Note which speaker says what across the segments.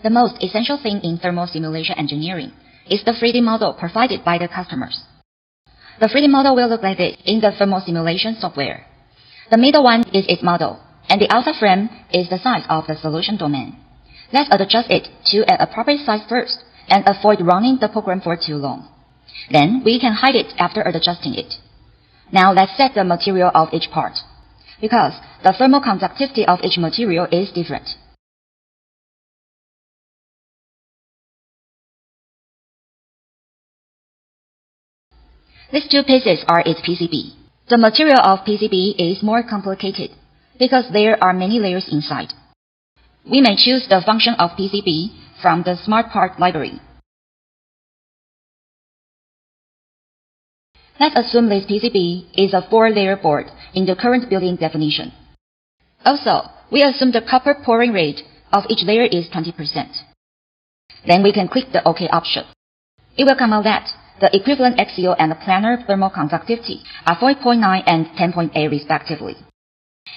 Speaker 1: The most essential thing in thermal simulation engineering is the 3D model provided by the customers. The 3D model will look like this in the thermal simulation software. The middle one is its model, and the outside frame is the size of the solution domain. Let's adjust it to an appropriate size first and avoid running the program for too long. Then we can hide it after adjusting it. Now let's set the material of each part, because the thermal conductivity of each material is different. These two pieces are its PCB. The material of PCB is more complicated because there are many layers inside. We may choose the function of PCB from the Smart Part library. Let's assume this PCB is a 4-layer board in the current building definition. Also, we assume the copper pouring rate of each layer is 20%. Then we can click the OK option. It will come out that the equivalent axial and planar thermal conductivity are 4.9 and 10.8 respectively.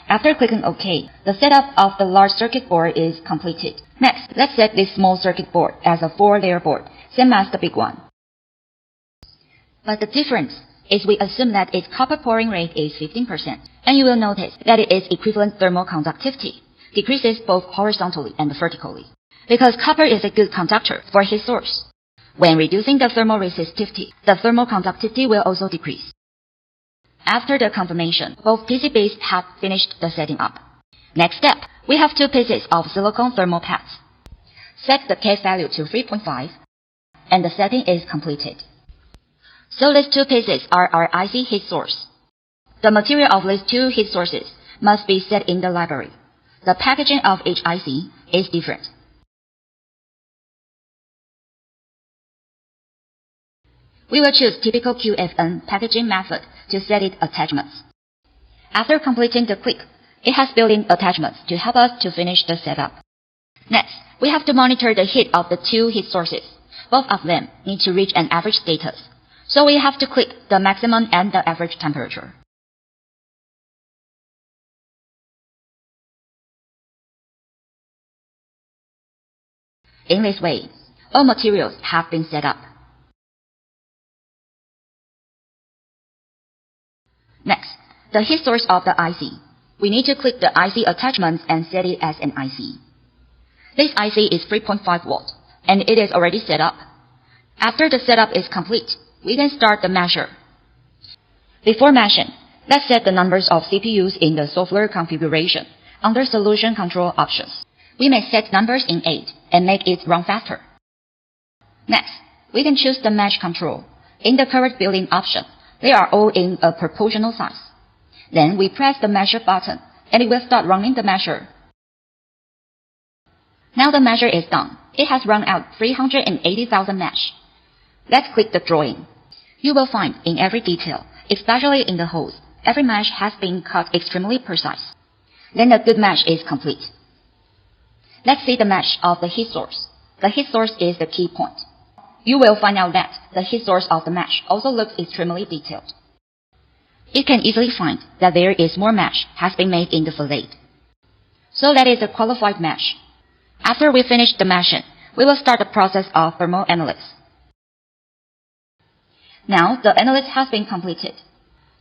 Speaker 1: After clicking OK, the setup of the large circuit board is completed. Next, let's set this small circuit board as a 4-layer board, same as the big one. But the difference is we assume that its copper pouring rate is 15%, and you will notice that its equivalent thermal conductivity decreases both horizontally and vertically, because copper is a good conductor for heat source. When reducing the thermal resistivity, the thermal conductivity will also decrease. After the confirmation, both PCBs have finished the setting up. Next step, we have two pieces of silicon thermal pads. Set the K value to 3.5, and the setting is completed. So these two pieces are our IC heat source. The material of these two heat sources must be set in the library. The packaging of each IC is different. We will choose typical QFN packaging method to set its attachments. After completing the click, it has built-in attachments to help us to finish the setup. Next, we have to monitor the heat of the two heat sources. Both of them need to reach an average status, so we have to click the maximum and the average temperature. In this way, all materials have been set up. Next, the heat source of the IC. We need to click the IC attachments and set it as an IC. This IC is 3.5 volt, and it is already set up. After the setup is complete, we can start the measure. Before meshing, let's set the numbers of CPUs in the software configuration under Solution Control options. We may set numbers in 8 and make it run faster. Next, we can choose the mesh control. In the current built-in option, they are all in a proportional size. Then we press the measure button, and it will start running the measure. Now the measure is done. It has run out 380,000 mesh. Let's click the drawing. You will find in every detail, especially in the holes, every mesh has been cut extremely precise. Then a good mesh is complete. Let's see the mesh of the heat source. The heat source is the key point. You will find out that the heat source of the mesh also looks extremely detailed. It can easily find that there is more mesh has been made in the facade. So that is a qualified mesh. After we finish the meshing, we will start the process of thermal analysis. Now the analysis has been completed.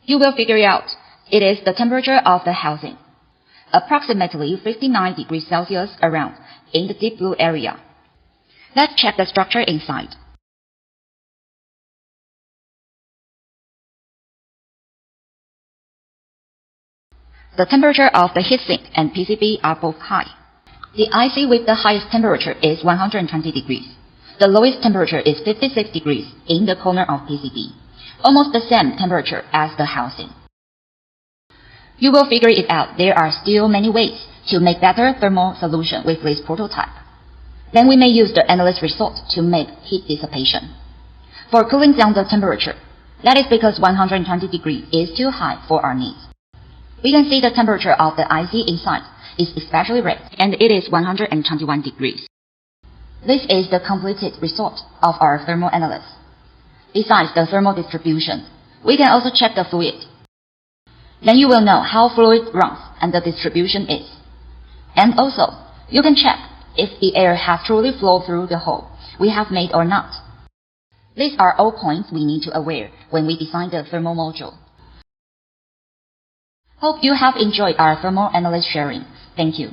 Speaker 1: You will figure out it is the temperature of the housing, approximately 59 degrees Celsius around in the deep blue area. Let's check the structure inside. The temperature of the heatsink and PCB are both high. The IC with the highest temperature is 120 degrees. The lowest temperature is 56 degrees in the corner of PCB, almost the same temperature as the housing. You will figure it out. There are still many ways to make better thermal solution with this prototype. Then we may use the analysis result to make heat dissipation. For cooling down the temperature, that is because 120 degrees is too high for our needs. We can see the temperature of the IC inside is especially red, and it is 121 degrees. This is the completed result of our thermal analysis. Besides the thermal distribution, we can also check the fluid. Then you will know how fluid runs and the distribution is. And also, you can check if the air has truly flowed through the hole we have made or not. These are all points we need to aware when we design the thermal module. Hope you have enjoyed our thermal analysis sharing. Thank you.